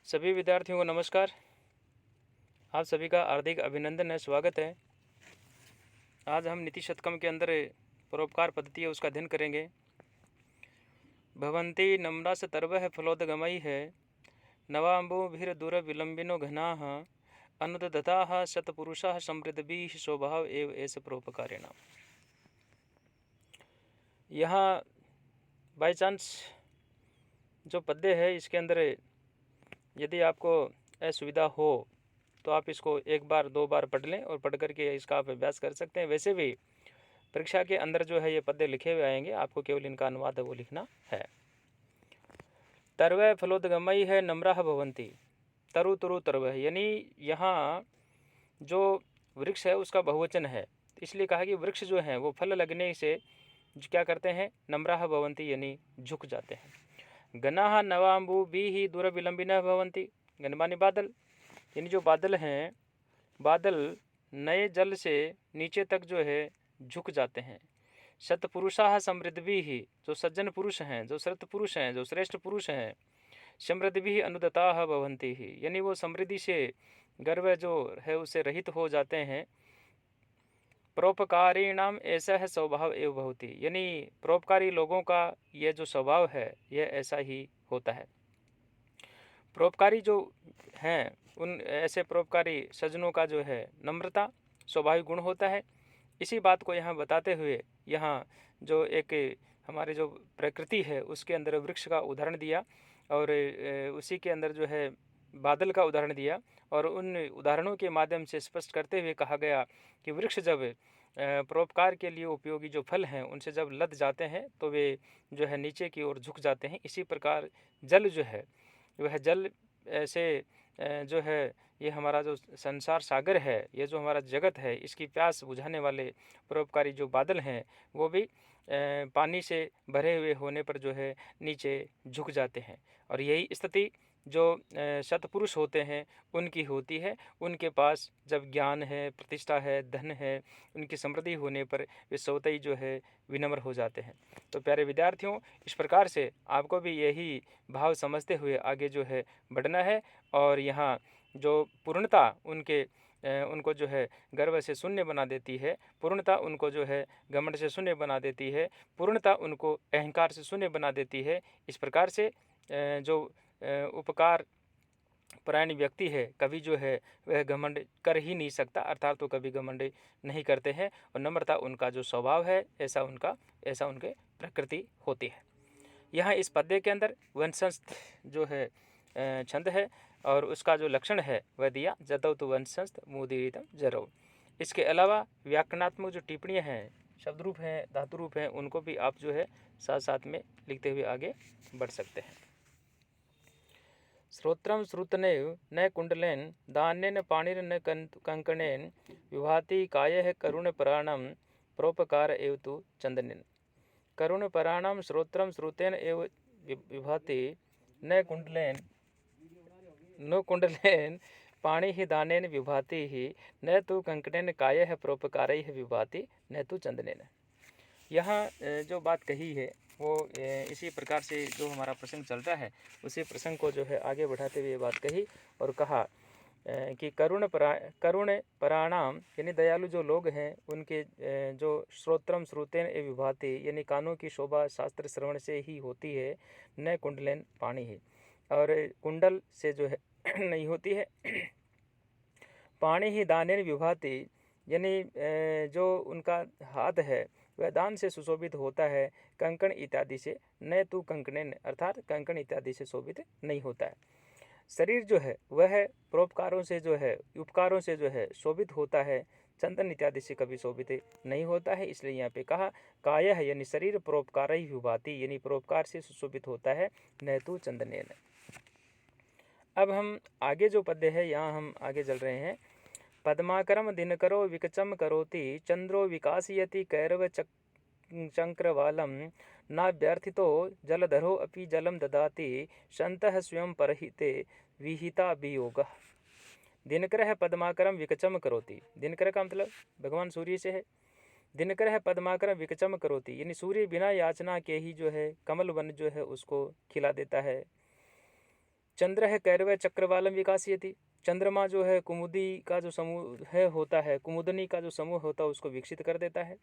सभी विद्यार्थियों को नमस्कार। आप सभी का हार्दिक अभिनंदन है, स्वागत है। आज हम नीति शतकम के अंदर परोपकार पद्धति है उसका अध्ययन करेंगे। भवन्ति नम्रास तर्वः फलोदगमैः नवाम्बुभिर्दूर विलंबिनो घनाः अनुदधाः शतपुरुषाः समृद्धिभिः स्वभाव एव एष परोपकारिणाम्। यहाँ बाई चांस जो पद्य है इसके अंदर यदि आपको असुविधा हो तो आप इसको एक बार दो बार पढ़ लें और पढ़ करके इसका आप अभ्यास कर सकते हैं। वैसे भी परीक्षा के अंदर जो है ये पद्य लिखे हुए आएंगे, आपको केवल इनका अनुवाद वो लिखना है। तर्वः फलोदगमई है नम्राः भवन्ति। तरु तरु तर्वः यानी यहाँ जो वृक्ष है उसका बहुवचन है, इसलिए कहा कि वृक्ष जो है वो फल लगने से क्या करते हैं, नम्राः भवन्ति यानी झुक जाते हैं। गणाः नवाम्बुभिः दूरविलंबिनः भवन्ति। गण माने बादल, यानी जो बादल हैं, बादल नए जल से नीचे तक जो है झुक जाते हैं। शतपुरुषाः समृद्धिभिः, जो सज्जन पुरुष हैं, जो श्रेष्ठ पुरुष हैं, जो श्रेष्ठ पुरुष हैं, समृद्धिभिः अनुदताः भवन्ति, यानी वो समृद्धि से गर्व जो है उससे रहित हो जाते हैं। परोपकारिणाम ऐसा है स्वभाव एव भवति, यानी परोपकारी लोगों का यह जो स्वभाव है यह ऐसा ही होता है। परोपकारी जो हैं उन ऐसे परोपकारी सज्जनों का जो है नम्रता स्वाभाविक गुण होता है। इसी बात को यहाँ बताते हुए यहाँ जो एक हमारे जो प्रकृति है उसके अंदर वृक्ष का उदाहरण दिया और उसी के अंदर जो है बादल का उदाहरण दिया, और उन उदाहरणों के माध्यम से स्पष्ट करते हुए कहा गया कि वृक्ष जब परोपकार के लिए उपयोगी जो फल हैं उनसे जब लद जाते हैं तो वे जो है नीचे की ओर झुक जाते हैं। इसी प्रकार जल जो है वह जल ऐसे जो है ये हमारा जो संसार सागर है, ये जो हमारा जगत है, इसकी प्यास बुझाने वाले परोपकारी जो बादल हैं वो भी पानी से भरे हुए होने पर जो है नीचे झुक जाते हैं। और यही स्थिति जो सत्पुरुष होते हैं उनकी होती है। उनके पास जब ज्ञान है, प्रतिष्ठा है, धन है, उनकी समृद्धि होने पर वे स्वतः ही जो है विनम्र हो जाते हैं। तो प्यारे विद्यार्थियों, इस प्रकार से आपको भी यही भाव समझते हुए आगे जो है बढ़ना है। और यहाँ जो पूर्णता उनको जो है गर्व से शून्य बना देती है, पूर्णता उनको जो है घमंड से शून्य बना देती है, पूर्णता उनको अहंकार से शून्य बना देती है। इस प्रकार से जो उपकार परायण व्यक्ति है कभी जो है वह घमंड कर ही नहीं सकता, अर्थात तो कभी घमंड नहीं करते हैं। और नम्रता उनका जो स्वभाव है ऐसा उनके प्रकृति होती है। यहाँ इस पद्य के अंदर वंशस्थ जो है छंद है और उसका जो लक्षण है वह दिया, जतौ तो वंशस्थ मुदीरितम जरौ। इसके अलावा व्याकरणात्मक जो टिप्पणियाँ हैं, शब्द रूप हैं, धातु रूप हैं, उनको भी आप जो है साथ साथ में लिखते हुए आगे बढ़ सकते हैं। श्रोत्रम श्रुतनेव न कुंडलेन दान्येन पाणिर्न कंकणेन विभाति कायः करुणपराणं परोपकार एव तु चंदनेन। करुणपराणं श्रोत्रम श्रुतेन एव विभाति न कुंडलेन पाणिः दानेन विभाति न तु कंकणेन कायः परोपकारैः विभाति न तु चंदनेन। यहाँ जो बात कही है वो इसी प्रकार से जो हमारा प्रसंग चलता है उसी प्रसंग को जो है आगे बढ़ाते हुए बात कही और कहा कि करुण पराणाम यानी दयालु जो लोग हैं उनके जो श्रोत्रम श्रुतेन ए विभाति यानी कानों की शोभा शास्त्र श्रवण से ही होती है, न कुंडलेन पाणी है और कुंडल से जो है नहीं होती है। पाणी ही दानेन विभाति यानी जो उनका हाथ है वह दान से सुशोभित होता है, कंकण इत्यादि से, न तू कंकणेन अर्थात कंकण इत्यादि से शोभित नहीं होता है। शरीर जो है वह परोपकारों से जो है उपकारों से जो है शोभित होता है, चंदन इत्यादि से कभी शोभित नहीं होता है। इसलिए यहाँ पे कहा कायः यानी शरीर परोपकार ही विभाति यानी परोपकार से सुशोभित होता है, न तू चंदनेन। अब हम आगे जो पद्य है यहाँ हम आगे चल रहे हैं। पद्माकरम दिनकरो विकचम करोति चंद्रो विकासयति कैरव चंक्रवालम नाभ्यर्थितो जलधरो अपि जलम ददाति शंतः स्वयं परहिते विहिता वियोगः। दिनकर पद्माकरम विकचम करोति, दिनकर का मतलब भगवान सूर्य से है। दिनकर है पद्माकरम विकचम करोति यानी सूर्य बिना याचना के ही जो है कमल वन जो है उसको खिला देता है। चंद्र है कैरव चक्रवालम विकासयति, चंद्रमा जो है कुमुदी का जो समूह है होता है, कुमुदनी का जो समूह होता है उसको विकसित कर देता है।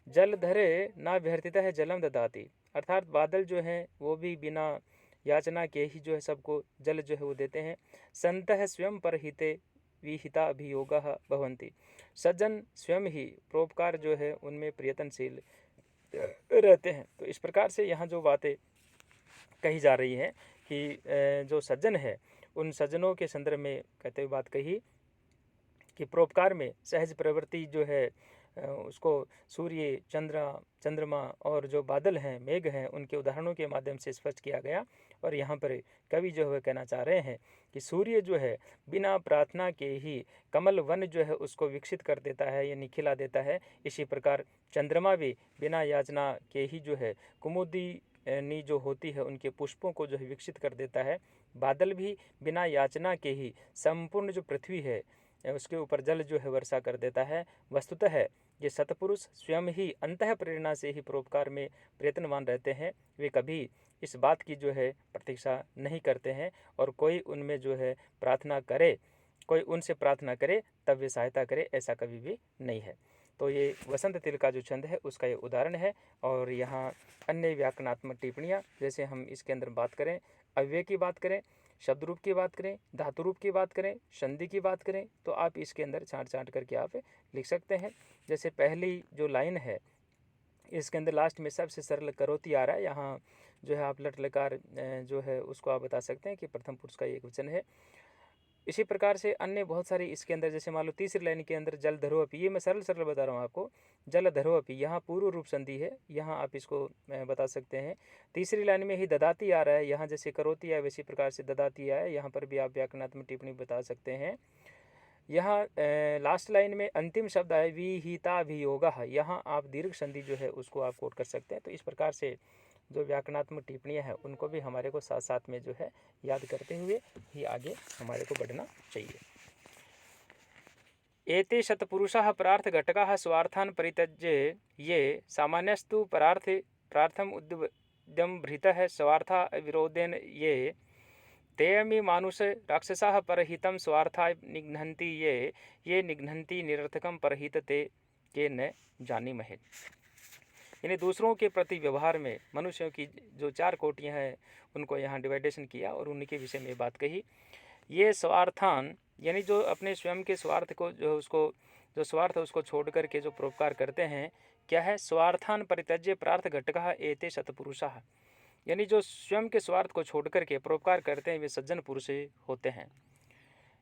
जल धरे ना व्यर्थिता है जलम ददाती, अर्थात बादल जो हैं वो भी बिना याचना के ही जो है सबको जल जो है वो देते हैं। संतः स्वयं परहिते विहिता अभियोगा भवन्ति, सज्जन स्वयं ही परोपकार जो है उनमें प्रयत्नशील रहते हैं। तो इस प्रकार से यहाँ जो बातें कही जा रही हैं कि जो सज्जन है उन सज्जनों के संदर्भ में कहते हुए बात कही कि परोपकार में सहज प्रवृत्ति जो है उसको सूर्य, चंद्रमा और जो बादल हैं, मेघ हैं, उनके उदाहरणों के माध्यम से स्पष्ट किया गया। और यहाँ पर कवि जो है कहना चाह रहे हैं कि सूर्य जो है बिना प्रार्थना के ही कमल वन जो है उसको विकसित कर देता है, यानी खिला देता है। इसी प्रकार चंद्रमा भी बिना याचना के ही जो है कुमुदी नी जो होती है उनके पुष्पों को जो है विकसित कर देता है। बादल भी बिना याचना के ही संपूर्ण जो पृथ्वी है उसके ऊपर जल जो है वर्षा कर देता है। वस्तुतः ये सतपुरुष स्वयं ही अंतः प्रेरणा से ही परोपकार में प्रयत्नवान रहते हैं। वे कभी इस बात की जो है प्रतीक्षा नहीं करते हैं, और कोई उनमें जो है प्रार्थना करे, कोई उनसे प्रार्थना करे तब वे सहायता करे, ऐसा कभी भी नहीं है। तो ये वसंत तिल का जो छंद है उसका ये उदाहरण है। और यहाँ अन्य व्याकरणात्मक टिप्पणियाँ, जैसे हम इसके अंदर बात करें, अव्यय की बात करें, शब्द रूप की बात करें, धातु रूप की बात करें, संधि की बात करें, तो आप इसके अंदर छांट छांट करके आप लिख सकते हैं। जैसे पहली जो लाइन है इसके अंदर लास्ट में सबसे सरल करोती आ रहा है, यहाँ जो है आप लट लकार जो है उसको आप बता सकते हैं कि प्रथम पुरुष का एक वचन है। इसी प्रकार से अन्य बहुत सारी इसके अंदर, जैसे मान लो तीसरी लाइन के अंदर जल धरो अपी, ये मैं सरल सरल बता रहा हूँ आपको, जल धरो अपी, यहाँ पूर्व रूप संधि है, यहाँ आप इसको बता सकते हैं। तीसरी लाइन में ही ददाती आ रहा है, यहाँ जैसे करोती आए वैसी प्रकार से ददाती आए, यहाँ पर भी आप व्याकरणात्मक टिप्पणी बता सकते हैं। यहाँ लास्ट लाइन में अंतिम शब्द आए विहिताभियोगः, यहाँ आप दीर्घ संधि जो है उसको आप कोट कर सकते हैं। तो इस प्रकार से जो व्याकरणात्मक टिप्पणियाँ हैं उनको भी हमारे को साथ साथ में जो है याद करते हुए ही आगे हमारे को बढ़ना चाहिए। एते शतपुरुषाः परार्थ घटकाः स्वार्थान् परित्यज्य ये सामान्यस्तु प्रार्थम उद्यमभृतः स्वार्था विरोधेन ये तेऽमि मानुष राक्षसाः परहितं स्वार्थाय निघ्नन्ति ये निघ्नन्ति निरर्थकं परहित ते के न जानीमहे। यानी दूसरों के प्रति व्यवहार में मनुष्यों की जो 4 कोटियाँ हैं उनको यहाँ डिवाइडेशन किया और उन्हीं के विषय में बात कही। ये स्वार्थान, यानी जो अपने स्वयं के स्वार्थ को जो स्वार्थ है उसको छोड़ करके जो परोपकार करते हैं, क्या है, स्वार्थान परित्यज्य प्रार्थ घटकः एते शतपुरुषाः, यानी जो स्वयं के स्वार्थ को छोड़ करके परोपकार करते हैं वे सज्जन पुरुष होते हैं।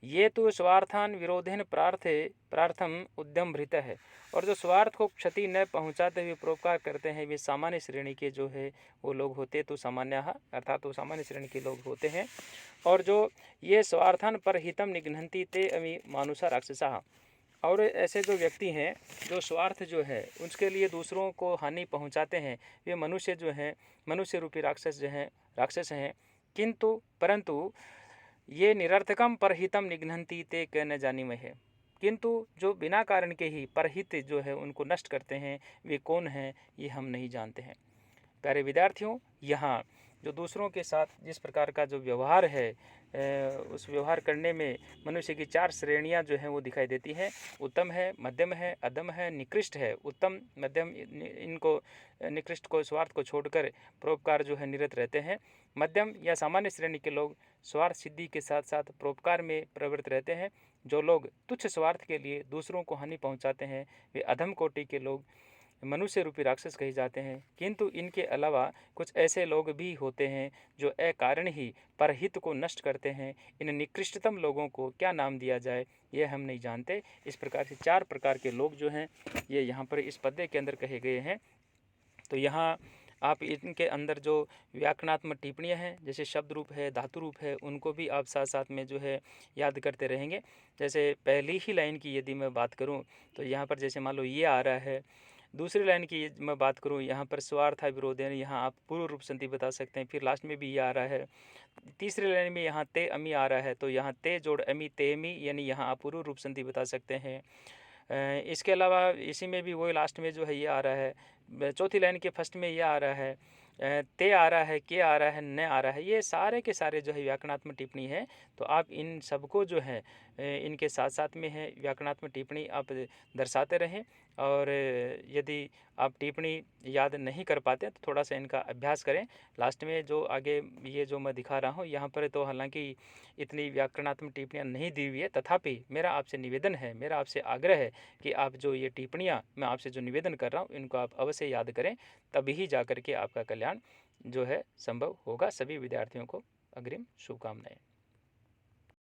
ये तो स्वार्थान विरोधेन प्रार्थम उद्यम भृत है, और जो स्वार्थ को क्षति न पहुंचाते हुए परोपकार करते हैं वे सामान्य श्रेणी के जो है वो लोग होते, तो सामान्य अर्थात वो सामान्य श्रेणी के लोग होते हैं। और जो ये स्वार्थान परहितम निघ्नन्ति ते अमि मानुषा राक्षसा, और ऐसे जो व्यक्ति हैं जो स्वार्थ जो है उसके लिए दूसरों को हानि पहुंचाते हैं, वे मनुष्य जो हैं, मनुष्य रूपी राक्षस हैं। किंतु परंतु ये निरर्थकम परहितम निघ्नन्ति ते क न जानीमहे, किंतु जो बिना कारण के ही परहित जो है उनको नष्ट करते हैं वे कौन हैं ये हम नहीं जानते हैं। प्यारे विद्यार्थियों, यहाँ जो दूसरों के साथ जिस प्रकार का जो व्यवहार है उस व्यवहार करने में मनुष्य की 4 श्रेणियां जो हैं वो दिखाई देती हैं। उत्तम है, मध्यम है, अधम है, निकृष्ट है। उत्तम, मध्यम, इनको निकृष्ट को, स्वार्थ को छोड़कर परोपकार जो है निरत रहते हैं। मध्यम या सामान्य श्रेणी के लोग स्वार्थ सिद्धि के साथ साथ परोपकार में प्रवृत्त रहते हैं। जो लोग तुच्छ स्वार्थ के लिए दूसरों को हानि पहुंचाते हैं वे अधम कोटि के लोग मनुष्य रूपी राक्षस कहे जाते हैं। किंतु इनके अलावा कुछ ऐसे लोग भी होते हैं जो अकारण ही परहित को नष्ट करते हैं। इन निकृष्टतम लोगों को क्या नाम दिया जाए ये हम नहीं जानते। इस प्रकार से 4 प्रकार के लोग जो हैं ये यहाँ पर इस पद्य के अंदर कहे गए हैं। तो यहाँ आप इनके अंदर जो व्याकरणात्मक टिप्पणियाँ हैं, जैसे शब्द रूप है, धातु रूप है, उनको भी आप साथ साथ में जो है याद करते रहेंगे। जैसे पहली ही लाइन की यदि मैं बात करूं तो यहाँ पर जैसे मान लो ये आ रहा है। दूसरी लाइन की मैं बात करूं, यहाँ पर स्वार्थ विरोधेन, यहाँ आप पूर्व रूप संधि बता सकते हैं। फिर लास्ट में भी ये आ रहा है। तीसरी लाइन में यहाँ ते अमी आ रहा है, तो यहाँ ते जोड़ अमी तेमी, यानी यहाँ आप पूर्व रूप संधि बता सकते हैं। इसके अलावा इसी में भी वही लास्ट में जो है ये आ रहा है। चौथी लाइन के फर्स्ट में ये आ रहा है। ते आ रहा है, के आ रहा है, न आ रहा है, ये सारे के सारे जो है व्याकरणात्मक टिप्पणी है। तो आप इन सबको जो है इनके साथ साथ में है व्याकरणात्मक टिप्पणी आप दर्शाते रहें। और यदि आप टिप्पणी याद नहीं कर पाते तो थोड़ा सा इनका अभ्यास करें। लास्ट में जो आगे ये जो मैं दिखा रहा हूँ यहाँ पर तो हालांकि इतनी व्याकरणात्मक टिप्पणियाँ नहीं दी हुई है, तथापि मेरा आपसे निवेदन है, मेरा आपसे आग्रह है कि आप जो ये टिप्पणियाँ मैं आपसे जो निवेदन कर रहा हूँ इनको आप अवश्य याद करें, तभी ही जा कर के आपका कल्याण जो है संभव होगा। सभी विद्यार्थियों को अग्रिम शुभकामनाएं।